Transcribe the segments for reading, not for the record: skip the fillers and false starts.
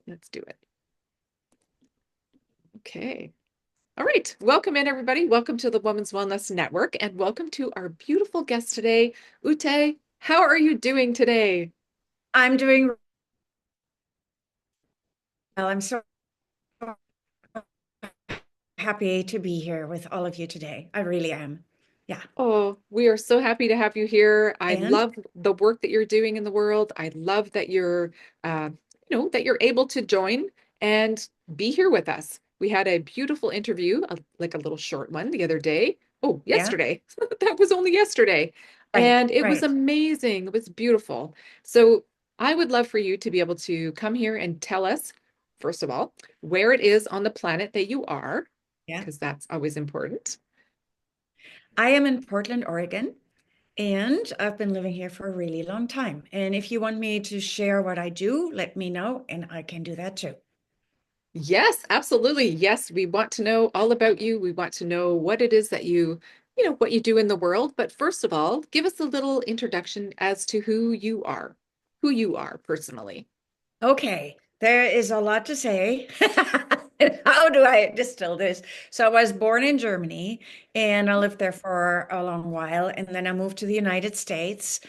Let's do it. Okay. All right. Welcome in, everybody. Welcome to the Women's Wellness Network, and welcome to our beautiful guest today, Ute. How are you doing today? I'm doing well. I'm so happy to be here with all of you today. I really am. Yeah. Oh, we are so happy to have you here. I And love the work that you're doing in the world. I love that that you're able to join and be here with us. We had a beautiful interview, like a little short one the other day. Oh, yeah, yesterday. That was only yesterday. right, And it was right. amazing. It was beautiful. So I would love for you to be able to come here and tell us, first of all, where it is on the planet that you are, Yeah. because that's always important. I am in Portland, Oregon, and I've been living here for a really long time. And if you want me to share what I do, let me know, and I can do that too. Yes, absolutely. Yes, we want to know all about you. We want to know what it is that what you do in the world. But first of all, give us a little introduction as to who you are personally. Okay, there is a lot to say. How do I distill this? So I was born in Germany and I lived there for a long while, and then I moved to the United States.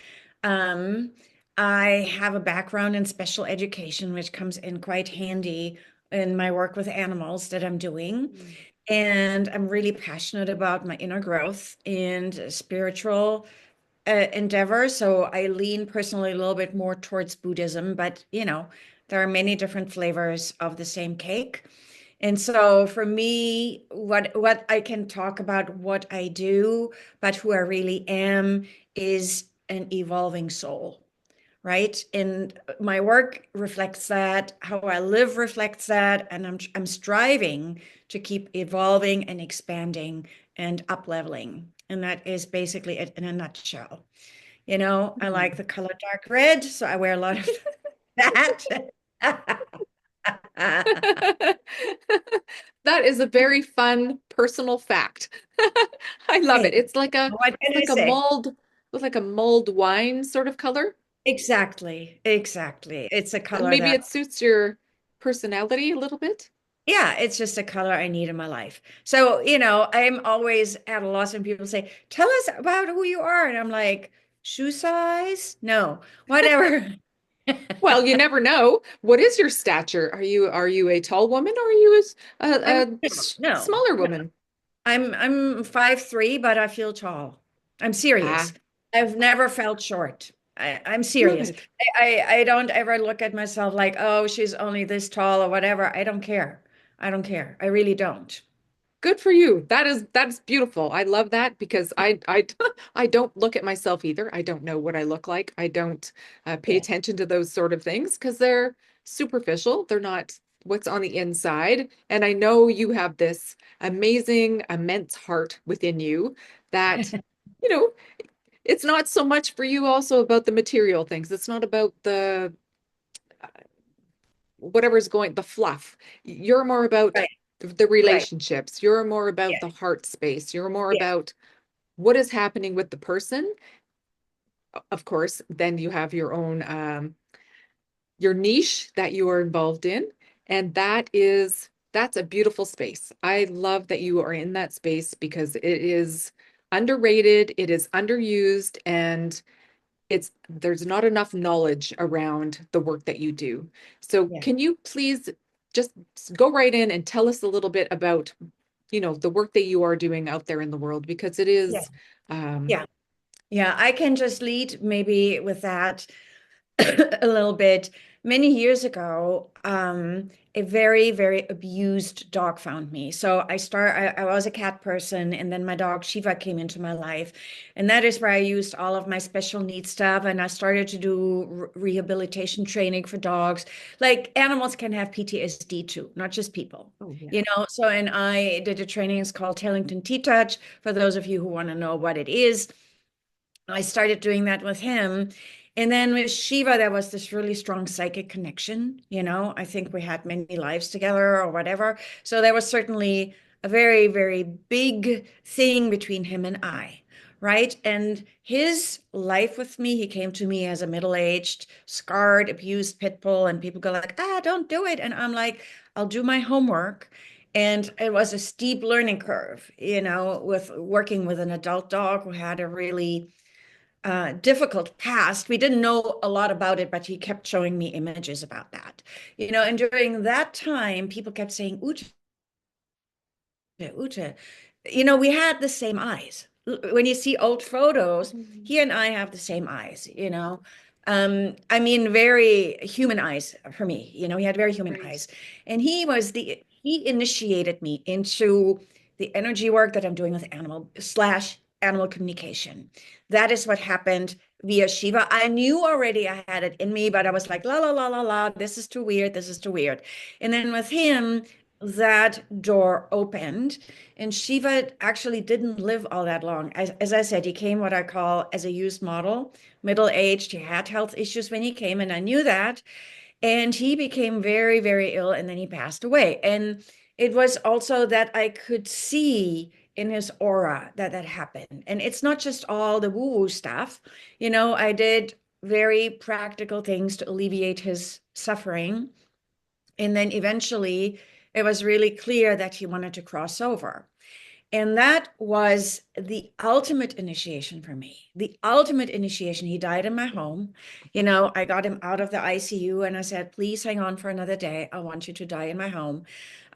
Um, I have a background in special education, which comes in quite handy in my work with animals that I'm doing. Mm. And I'm really passionate about my inner growth and spiritual endeavor. So I lean personally a little bit more towards Buddhism, but there are many different flavors of the same cake. And so for me, what I can talk about what I do, but who I really am is an evolving soul, right? And my work reflects that, how I live reflects that, and I'm striving to keep evolving and expanding and up leveling. And that is basically it in a nutshell. I like the color dark red, so I wear a lot of that. That is a very fun personal fact. I love it. Hey, what It's can I like a say? mulled with like a mulled wine sort of color. Exactly, exactly. It's a color Maybe that, it suits your personality a little bit. yeah, it's just a color I need in my life. So, I'm always at a loss when people say, "Tell us about who you are." And I'm like, shoe size? No, whatever. Well, you never know. What is your stature? Are you a tall woman or are you I'm no, a no, smaller no. woman? I'm 5'3", but I feel tall. I'm serious. Ah, I've never felt short. I'm serious. good. I don't ever look at myself like, oh, she's only this tall or whatever. I don't care. I don't care. I really don't. Good for you. That's beautiful. I love that because I I don't look at myself either. I don't know what I look like. I don't pay Yeah. attention to those sort of things because they're superficial. They're not what's on the inside. And I know you have this amazing, immense heart within you that, you know, it's not so much for you also about the material things. It's not about the whatever's going, the fluff. You're more about Right. the Right. relationships. You're more about Yeah. the heart space. You're more Yeah. about what is happening with the person. Of course, then you have your own your niche that you are involved in, and that's a beautiful space. I love that you are in that space because it is underrated, it is underused, and there's not enough knowledge around the work that you do. So Yeah. can you please just go right in and tell us a little bit about, the work that you are doing out there in the world because it Yeah. is um Yeah. Yeah. I can just lead maybe with that. A little bit. Many years ago, a very, very abused dog found me. So I was a cat person, and then my dog Shiva came into my life. And that is where I used all of my special needs stuff. And I started to do rehabilitation training for dogs. Like animals can have PTSD too, not just people. oh yeah. So, and I did a training, it's called Tellington T-Touch, for those of you who want to know what it is. I started doing that with him. And then with Shiva, there was this really strong psychic connection. I think we had many lives together or whatever. So there was certainly a very, very big thing between him and I, right? And his life with me, he came to me as a middle-aged, scarred, abused pit bull, and people go like, ah, don't do it. And I'm like, I'll do my homework. And it was a steep learning curve, with working with an adult dog who had a really difficult past. We didn't know a lot about it, but he kept showing me images about that. And during that time, people kept saying, Ute, Ute. We had the same eyes. When you see old photos, Mhm. he and I have the same eyes. I mean, very human eyes for me. He had very human Right. eyes. And he initiated me into the energy work that I'm doing with animal communication. That is what happened via Shiva. I knew already I had it in me, but I was like, la, la, la, la, la, this is too weird. This is too weird. And then with him, that door opened. And Shiva actually didn't live all that long. As I said, he came what I call as a used model, middle-aged. He had health issues when he came, and I knew that. And he became very, very ill, and then he passed away. And it was also that I could see in his aura that that happened. And it's not just all the woo-woo stuff. I did very practical things to alleviate his suffering. And then eventually it was really clear that he wanted to cross over. And that was the ultimate initiation for me. The ultimate initiation. He died in my home. I got him out of the ICU and I said, please hang on for another day. I want you to die in my home.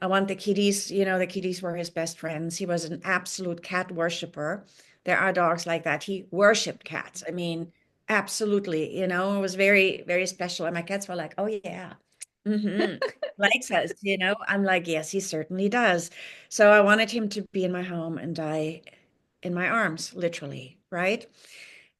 I want the kitties. The kitties were his best friends. He was an absolute cat worshiper. There are dogs like that. He worshiped cats. I mean, absolutely. It was very, very special. And my cats were like, oh, yeah. Mm-hmm. Likes us. I'm like, yes, he certainly does. So I wanted him to be in my home and die in my arms, literally, right?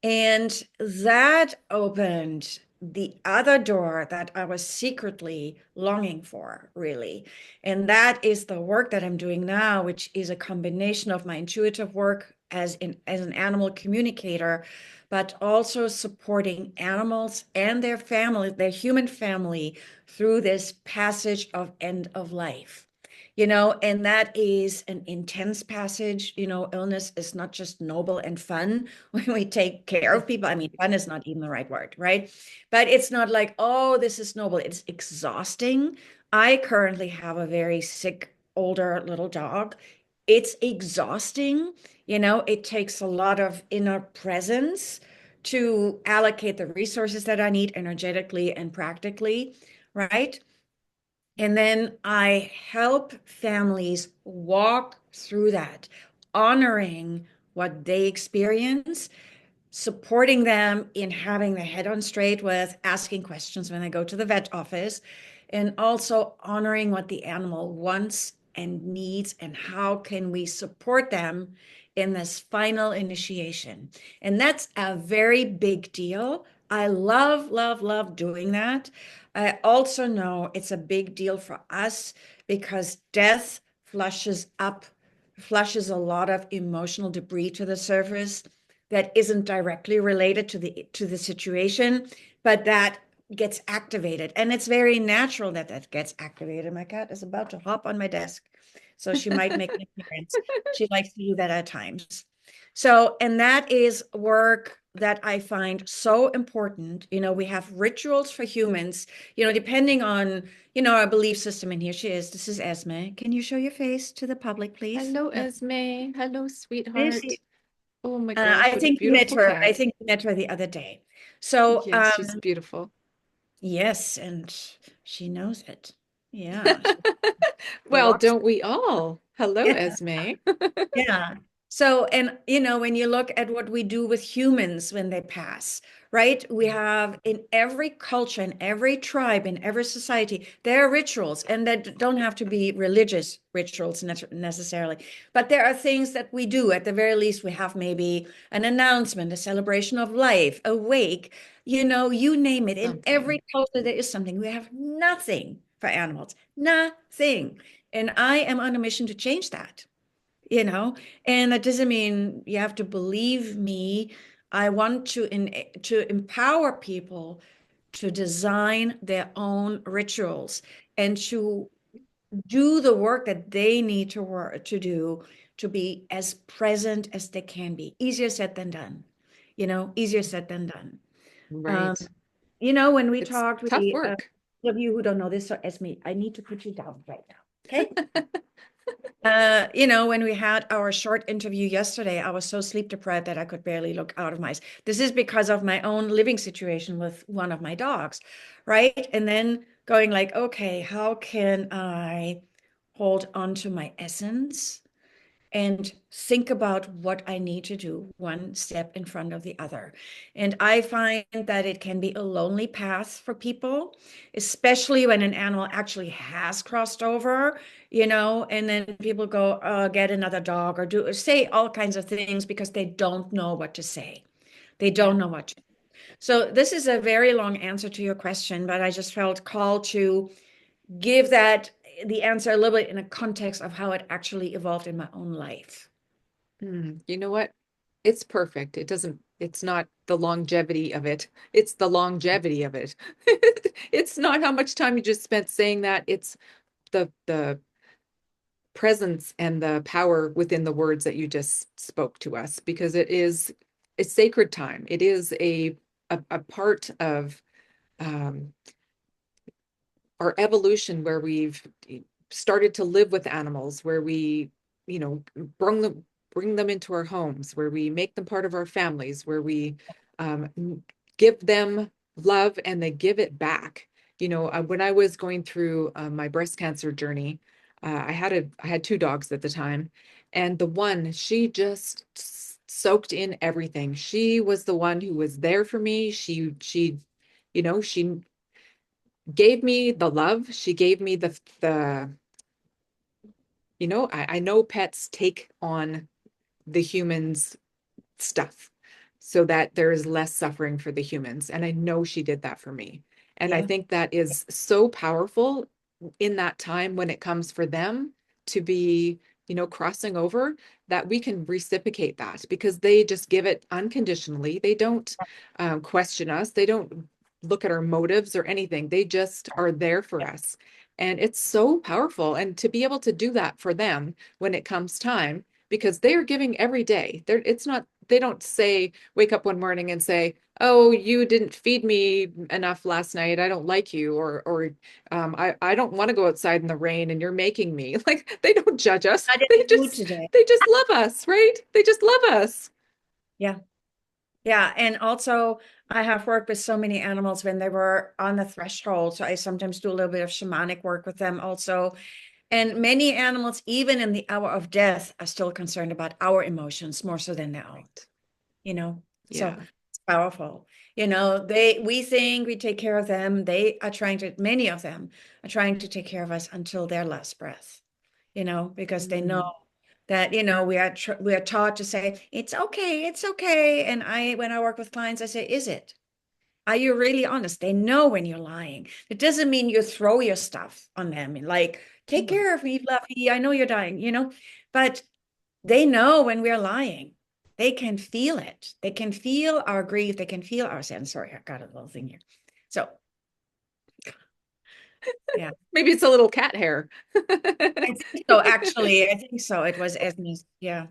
And that opened the other door that I was secretly longing for, really. And that is the work that I'm doing now, which is a combination of my intuitive work as an animal communicator, but also supporting animals and their family, their human family, through this passage of end of life. And that is an intense passage. Illness is not just noble and fun when we take care of people. I mean, fun is not even the right word, right? But it's not like, oh, this is noble. It's exhausting. I currently have a very sick, older little dog. It's exhausting. It takes a lot of inner presence to allocate the resources that I need energetically and practically, right? And then I help families walk through that, honoring what they experience, supporting them in having their head on straight with asking questions when they go to the vet office, and also honoring what the animal wants and needs and how can we support them in this final initiation. And that's a very big deal. I love, love, love doing that. I also know it's a big deal for us because death flushes a lot of emotional debris to the surface that isn't directly related to the situation, but that gets activated. And it's very natural that that gets activated. My cat is about to hop on my desk, so she might make an appearance. She likes to do that at times. So, and that is work that I find so important. We have rituals for humans, depending on, our belief system. And here she is. This is Esme. Can you show your face to the public, please? Hello, No, Esme. Hello, there you sweetheart. see. Oh my gosh, I what a think you met beautiful her. I cat. think you met her the other day. So, Yes, she's beautiful. yes, and she knows it. Yeah, she Well, walks. don't we all? Hello, Yeah. Esme. Yeah. So, and when you look at what we do with humans when they pass, right? We have in every culture, in every tribe, in every society, there are rituals, and that don't have to be religious rituals necessarily, but there are things that we do. At the very least, we have maybe an announcement, a celebration of life, a wake, you name it. In Something. every culture, there is something. We have nothing for animals, nothing. And I am on a mission to change that you know and that doesn't mean you have to believe me. I want to empower people to design their own rituals and to do the work that they need to work to do to be as present as they can be. Easier said than done. Easier said than done. Um, Right. when we It's talked with tough the work. of you who don't know this, so Esme, I need to put you down right now. Okay. When we had our short interview yesterday, I was so sleep deprived that I could barely look out of my eyes. This is because of my own living situation with one of my dogs, right? And then going like, okay, how can I hold on to my essence and think about what I need to do one step in front of the other. And I find that it can be a lonely path for people, especially when an animal actually has crossed over, and then people go, get another dog or do say all kinds of things because they don't know what to say. They don't Yeah. know what to. So this is a very long answer to your question, but I just felt called to give that the answer a little bit in a context of how it actually evolved in my own life. You know what? It's perfect. It's not the longevity of it. It's the longevity of it. It's not how much time you just spent saying that. It's the presence and the power within the words that you just spoke to us because it is a sacred time. It is a part of um, our evolution where we've started to live with animals, where we, you know, bring them into our homes, where we make them part of our families, where we um, give them love and they give it back. When I was going through my breast cancer journey, I had two dogs at the time, and the one she just soaked in everything. She was the one who was there for me. She gave me the love. She gave me I know pets take on the humans' stuff so that there is less suffering for the humans. And I know she did that for me. And I Yeah. think that is so powerful in that time when it comes for them to be, crossing over, that we can reciprocate that because they just give it unconditionally. They don't question us. They don't look at our motives or anything. They just are there for us. And it's so powerful. And to be able to do that for them when it comes time, because they are giving every day. It's not, they don't say, wake up one morning and say, oh, you didn't feed me enough last night. I don't like you. I don't want to go outside in the rain and you're making me. Like they don't judge us. Not in They the mood just, today. they just love us, right? They just love us. Yeah. Yeah. And also, I have worked with so many animals when they were on the threshold. So I sometimes do a little bit of shamanic work with them also. And many animals, even in the hour of death, are still concerned about our emotions more so than their own, Right. you know? So Yeah. it's powerful. We think we take care of them. Many of them are trying to take care of us until their last breath, because they know Mm. that we are taught to say it's okay. And when I work with clients, I say, is it, are you really honest? They know when you're lying. It doesn't mean you throw your stuff on them and like, take Mm. care of me, Fluffy, I know you're dying, but they know when we're lying. They can feel it. They can feel our grief. They can feel our sadness. Sorry, I got a little thing here. So yeah, Maybe it's a little cat hair. I think so. Actually, I think so. It was Esme's. Yeah,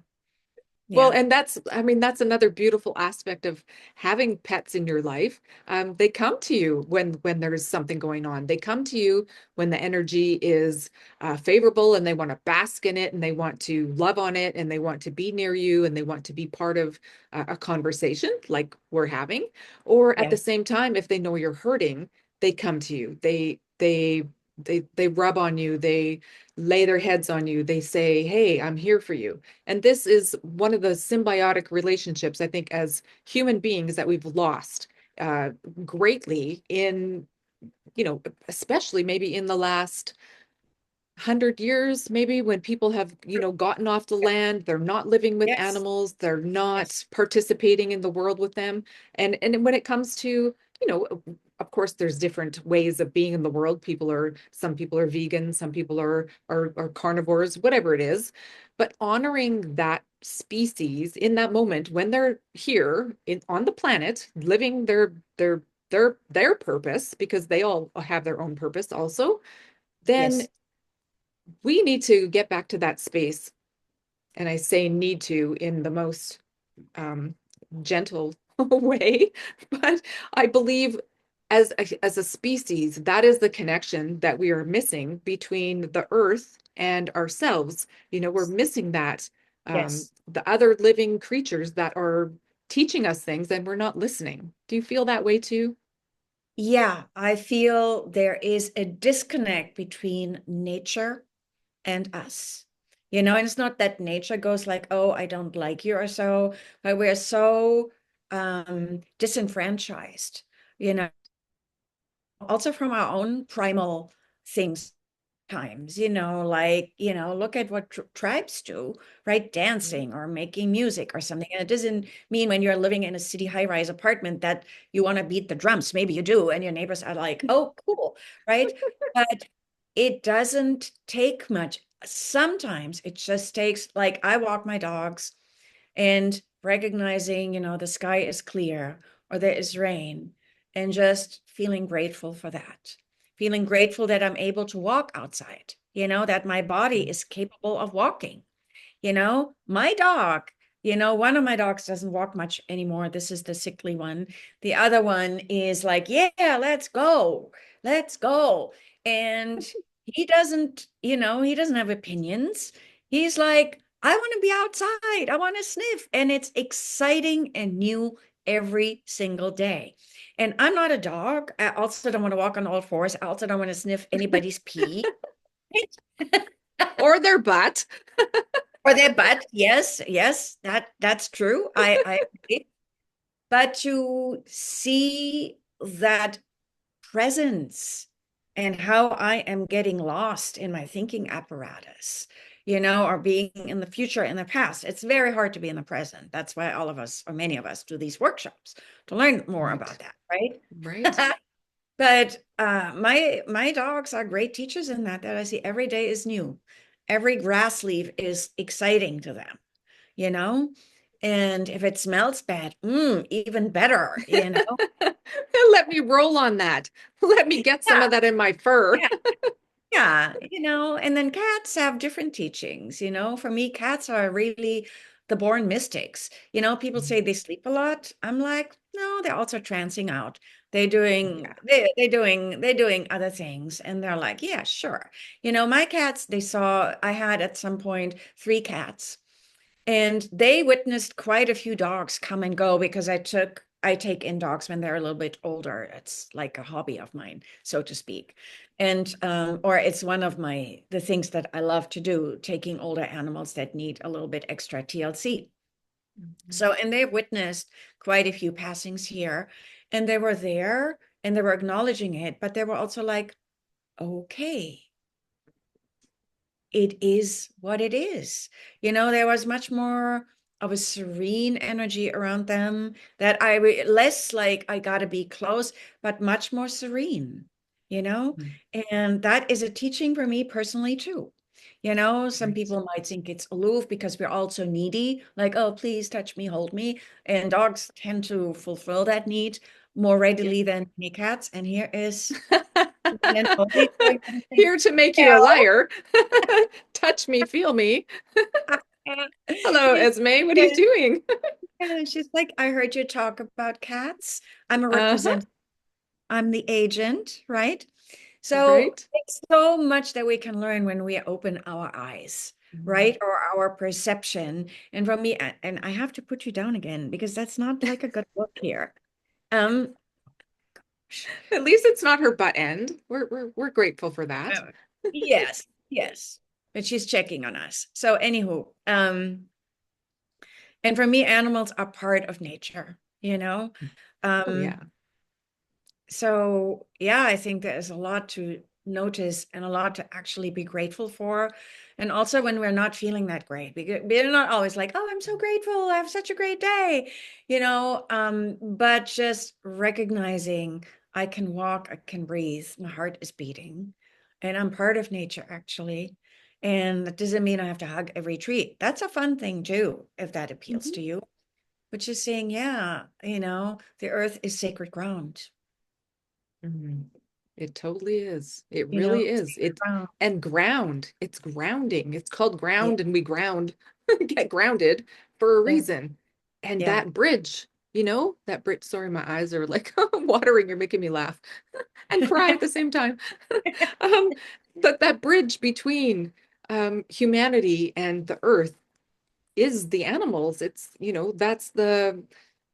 Well, yeah, and that's another beautiful aspect of having pets in your life. They come to you when there's something going on. They come to you when the energy is favorable and they want to bask in it and they want to love on it and they want to be near you and they want to be part of a conversation like we're having. Or at yeah, the same time, if they know you're hurting, they come to you. They rub on you. They lay their heads on you. They say, "Hey, I'm here for you." And this is one of the symbiotic relationships, I think, as human beings that we've lost uh, greatly in, especially maybe in the last 100 years, maybe when people have, gotten off the land, they're not living with yes, animals, they're yes, not participating in the world with them. And when it comes to, of course, there's different ways of being in the world. Some people are vegan, some people are carnivores, whatever it is. But honoring that species in that moment when they're here on the planet, living their purpose, because they all have their own purpose also, then yes, we need to get back to that space. And I say need to in the most um, gentle way, but I believe as a species, that is the connection that we are missing between the earth and ourselves. You know, we're missing that Yes. the other living creatures that are teaching us things and we're not listening. Do you feel that way too? Yeah, I feel there is a disconnect between nature and us. And it's not that nature goes like, oh, I don't like you or so, but we're so disenfranchised, you know, also from our own primal things times, like, look at what tribes do, right? Dancing or making music or something. And it doesn't mean when you're living in a city high-rise apartment that you want to beat the drums. Maybe you do, and your neighbors are like, oh, cool, right? But it doesn't take much. Sometimes it just takes, like, I walk my dogs and recognizing, the sky is clear or there is rain, and just feeling grateful for that. Feeling grateful that I'm able to walk outside, that my body is capable of walking. My dog, one of my dogs doesn't walk much anymore. This is the sickly one. The other one is like, yeah, let's go. Let's go. And he doesn't have opinions. He's like, I want to be outside. I want to sniff. And it's exciting and new every single day. And I'm not a dog. I also don't want to walk on all fours. I also don't want to sniff anybody's pee. Or their butt? Or their butt, yes, yes, that's true. I agree. But to see that presence and how I am getting lost in my thinking apparatus, or being in the future and the past. It's very hard to be in the present. That's why all of us, or many of us, do these workshops to learn more Right, about that, right? right. But my dogs are great teachers in that I see every day is new. Every grass leaf is exciting to them, you know? And if it smells bad, even better. Let me roll on that. Let me get some Yeah, of that in my fur. yeah, yeah, and then cats have different teachings, For me, cats are really the born mystics. People say they sleep a lot. I'm like, no, they're also trancing out. Yeah. They're doing other things. And they're like, yeah, sure. My cats, I had at some point 3 cats. And they witnessed quite a few dogs come and go because I take in dogs when they're a little bit older. It's like a hobby of mine, so to speak. And or it's one of the things that I love to do, taking older animals that need a little bit extra TLC. Mhm. So, and they've witnessed quite a few passings here, and they were there and they were acknowledging it, but they were also like, okay, it is what it is. There was much more of a serene energy around them that less like I gotta be close, but much more serene, you know? Mhm. And that is a teaching for me personally too. Some Right. people might think it's aloof because we're all so needy, like, oh, please touch me, hold me. And dogs tend to fulfill that need more Yeah. readily than many cats. And here is one and only going to say, Here to make you a no. liar. Touch me, feel me. Hello, Esme. What are you Yeah, doing? yeah, she's like, I heard you talk about cats. I'm a Uh-huh. representative. I'm the agent, right? So Right. it's so much that we can learn when we open our eyes, Mhm. right? Or our perception. And from me, and I have to put you down again because that's not like a good look here. Um, At least it's not her butt end. We're grateful for that. uh, yes, yes. But she's checking on us. So anywho, and for me, animals are part of nature. Oh Um, yeah. So, yeah, I think there's a lot to notice and a lot to actually be grateful for. And also when we're not feeling that great, because we're not always like, oh, I'm so grateful. I have such a great day. But just recognizing I can walk, I can breathe, my heart is beating, and I'm part of nature actually. And that doesn't mean I have to hug every tree. That's a fun thing too, if that appeals Mhm. to you. But just saying, yeah, the earth is sacred ground. Mhm. It totally is. It you know, really is. It wow. and ground. It's grounding. It's called Yeah, ground and we ground, get grounded for a yeah, reason. And yeah. that bridge, that bridge, sorry, my eyes are like watering. You're making me laugh and cry at the same time. Um, but that bridge between humanity and the earth is the animals. It's, that's the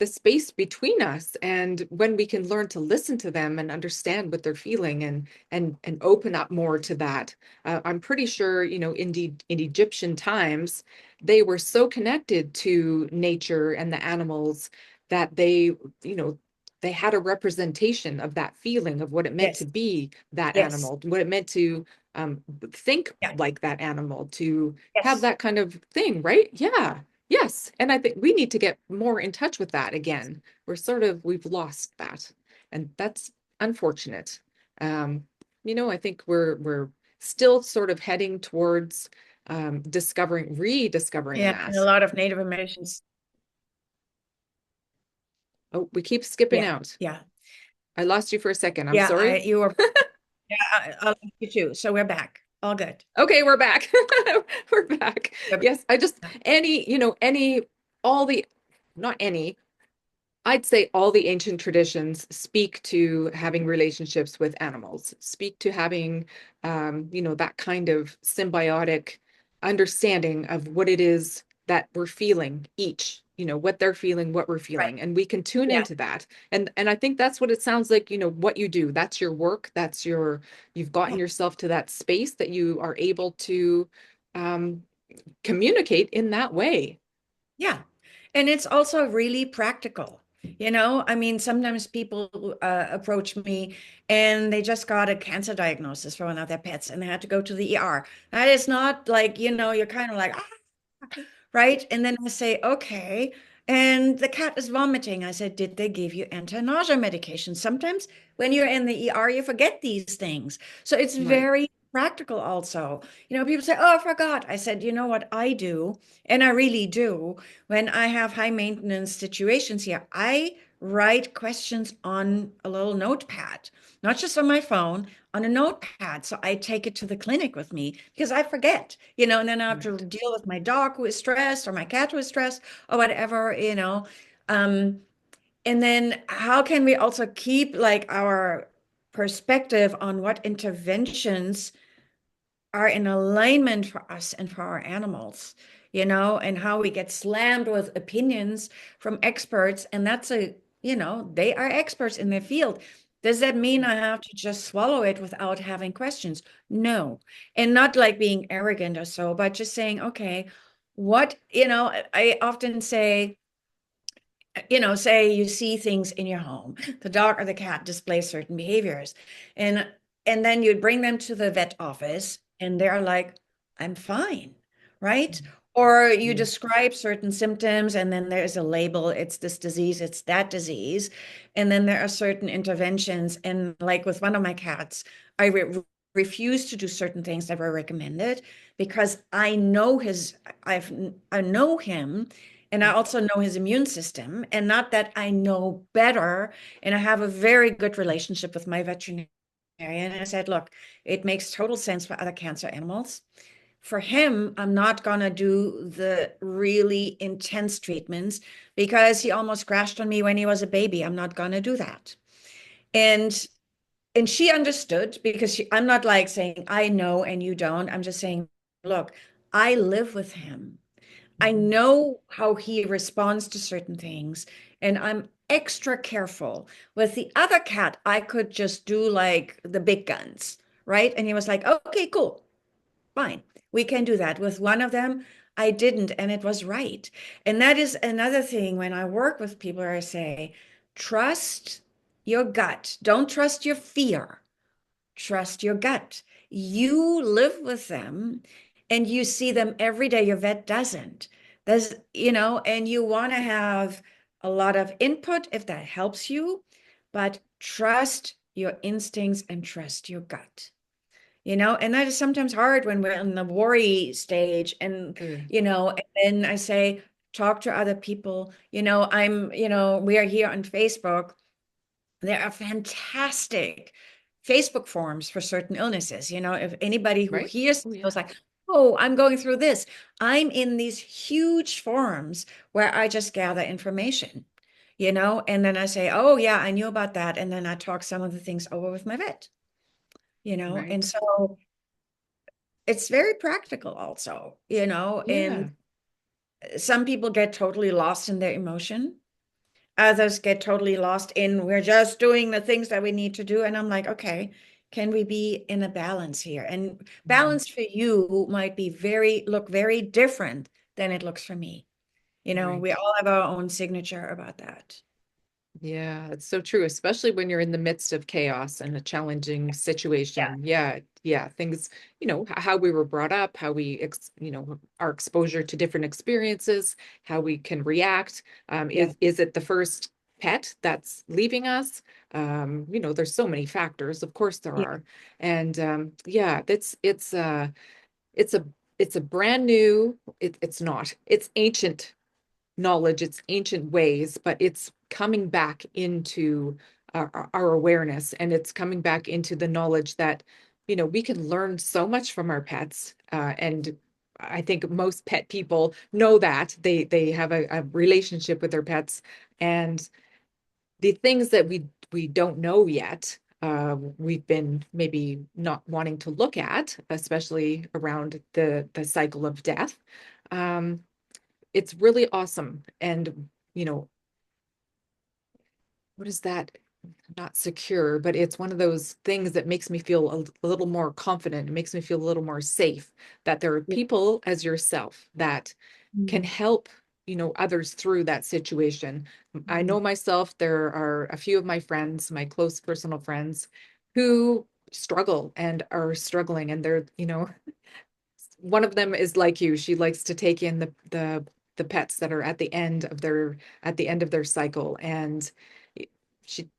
space between us. And when we can learn to listen to them and understand what they're feeling and open up more to that, I'm pretty sure, in Egyptian times, they were so connected to nature and the animals that you know, they had a representation of that feeling of what it meant to Yes, be that yes, animal, what it meant to think yeah, like that animal, to have yes, that kind of thing, right? Yeah. Yes. And I think we need to get more in touch with that again. We've lost that. And that's unfortunate. Um, I think we're still sort of heading towards rediscovering yeah. And a that. lot of Native Americans, Oh, we keep skipping yeah, out. yeah, I lost you for a second. I'm yeah. sorry. You were, yeah, I love you too. So we're back. All good. Okay, we're back. We're back. We're Yes, I just back. all the not any I'd say all the ancient traditions speak to having relationships with animals, speak to having, that kind of symbiotic understanding of what it is that we're feeling each, what they're feeling, what we're Right. feeling, and we can tune Yeah, into that. And I think that's what it sounds like, what you do. That's your work. You've gotten yeah, yourself to that space that you are able to um, communicate in that way. yeah. And it's also really practical. I mean, sometimes people approach me and they just got a cancer diagnosis for one of their pets and they had to go to the ER. That is not like, you're kind of like, right? And then I say, okay. And the cat is vomiting. I said, did they give you anti-nausea medication? Sometimes when you're in the ER, you forget these things. So it's Right. very practical also. People say, oh, I forgot. I said, you know what I do? And I really do. When I have high maintenance situations here, I write questions on a little notepad, not just on my phone, on a notepad. So I take it to the clinic with me because I forget, and then I have to Right. deal with my dog who is stressed or my cat who is stressed or whatever. Um, and then how can we also keep like our perspective on what interventions are in alignment for us and for our animals, and how we get slammed with opinions from experts. And they are experts in their field. Does that mean I have to just swallow it without having questions? No. And not like being arrogant or so, but just saying, okay, I often say, say you see things in your home, the dog or the cat displays certain behaviors, and and then you bring them to the vet office, and they're like, "I'm fine," right? Or you Yeah. describe certain symptoms, and then there's a label, it's this disease, it's that disease, and then there are certain interventions. And like with one of my cats, I refuse to do certain things that were recommended because I know him, and I also know his immune system, and not that I know better. And I have a very good relationship with my veterinarian. And I said, look, it makes total sense for other cancer animals. For him, I'm not going to do the really intense treatments because he almost crashed on me when he was a baby. I'm not going to do that. And and she understood because I'm not like saying I know and you don't. I'm just saying, look, I live with him. I Mhm. know how he responds to certain things, and I'm extra careful. With the other cat, I could just do like the big guns, right? And he was like, okay, cool, fine. We can do that. With one of them, I didn't, and it was right. And that is another thing when I work with people, I say, trust your gut. Don't trust your fear. Trust your gut. You live with them and you see them every day. Your vet doesn't. And you want to have a lot of input if that helps you, but trust your instincts and trust your gut. And that is sometimes hard when we're in the worry stage. Sure. And then I say, talk to other people. We are here on Facebook. There are fantastic Facebook forums for certain illnesses. If anybody who Right. hears Oh, yeah. was like, oh, I'm going through this, I'm in these huge forums where I just gather information, and then I say, oh, yeah, I knew about that. And then I talk some of the things over with my vet, and Right. so it's very practical also, and Yeah. some people get totally lost in their emotion. Others get totally lost in we're just doing the things that we need to do. And I'm like, okay, can we be in a balance here? And Mhm. balance for you might be look very different than it looks for me. We Right. all have our own signature about that. Yeah, it's so true, especially when you're in the midst of chaos and a challenging Yeah. situation. Yeah, yeah, things, how we were brought up, how our exposure to different experiences, how we can react. Yeah. Is it the first pet that's leaving us? There's so many factors. Of course there Yeah. are. And yeah, it's a it's a brand new, it's not. It's ancient knowledge, it's ancient ways, but it's coming back into our awareness, and it's coming back into the knowledge that, we can learn so much from our pets. And I think most pet people know that they have a relationship with their pets, and the things that we don't know yet, we've been maybe not wanting to look at, especially around the cycle of death. Um, it's really awesome. And, what is that? Not secure, but it's one of those things that makes me feel a little more confident. It makes me feel a little more safe that there are Yeah. people as yourself that can Mhm. help, others through that situation. I Mhm. know myself, there are a few of my friends, my close personal friends, who struggle and are struggling, and they're, one of them is like you. She likes to take in the pets that are at the end of their cycle, and she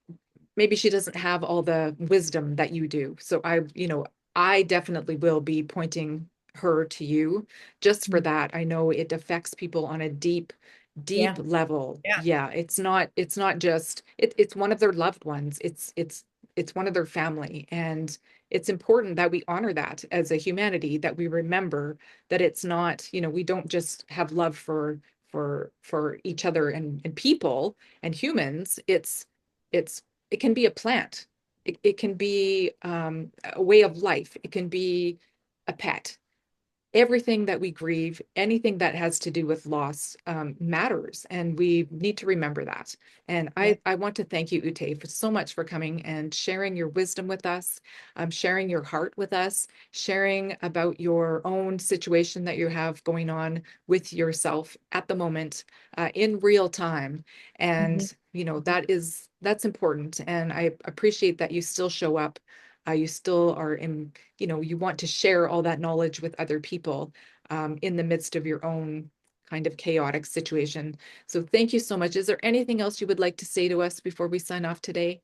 maybe she doesn't have all the wisdom that you do. So I definitely will be pointing her to you just for Mhm. that. I know it affects people on a deep, deep Yeah. level. Yeah. Yeah, it's not just it's one of their loved ones. It's one of their family. And it's important that we honor that as a humanity, that we remember that it's not, we don't just have love for each other and people and humans. It's it can be a plant. It can be a way of life. It can be a pet. Everything that we grieve, anything that has to do with loss, matters, and we need to remember that. And Yeah. I want to thank you, Ute, for so much for coming and sharing your wisdom with us, sharing your heart with us, sharing about your own situation that you have going on with yourself at the moment, in real time. Mhm. And that's important, and I appreciate that you still show up. You still are in, you want to share all that knowledge with other people, in the midst of your own kind of chaotic situation. So thank you so much. Is there anything else you would like to say to us before we sign off today?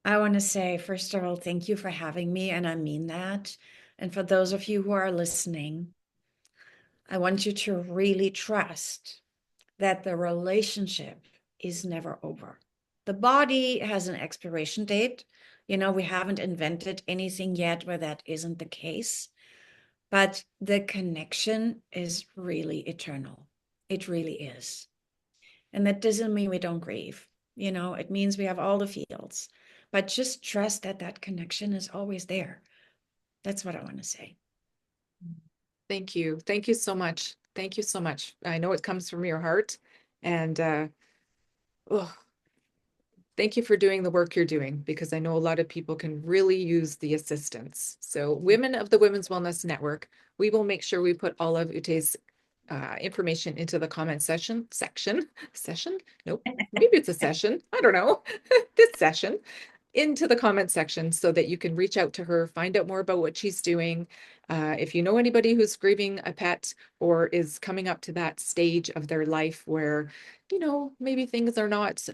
I want to say, first of all, thank you for having me, and I mean that. And for those of you who are listening, I want you to really trust that the relationship is never over. The body has an expiration date. We haven't invented anything yet where that isn't the case, but the connection is really eternal. It really is. And that doesn't mean we don't grieve. It means we have all the feels, but just trust that that connection is always there. That's what I want to say. Thank you. Thank you so much. Thank you so much. I know it comes from your heart, and oh, thank you for doing the work you're doing, because I know a lot of people can really use the assistance. So, Yeah. women of the Women's Wellness Network, we will make sure we put all of Ute's information into the comment session. Nope, maybe it's a session. I don't know. This session into the comment section, so that you can reach out to her, find out more about what she's doing. If you know anybody who's grieving a pet or is coming up to that stage of their life where, maybe things are not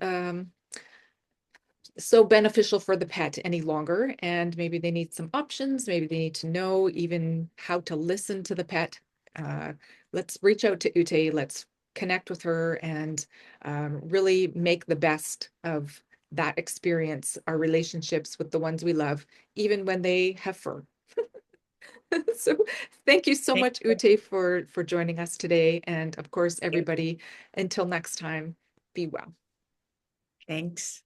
so beneficial for the pet any longer, and maybe they need some options, maybe they need to know even how to listen to the pet, uh, let's reach out to Ute, let's connect with her, and really make the best of that experience our relationships with the ones we love, even when they have fur. So thank you so Thank much, you. Ute, for joining us today. And of course, everybody, until next time, be well. Thanks.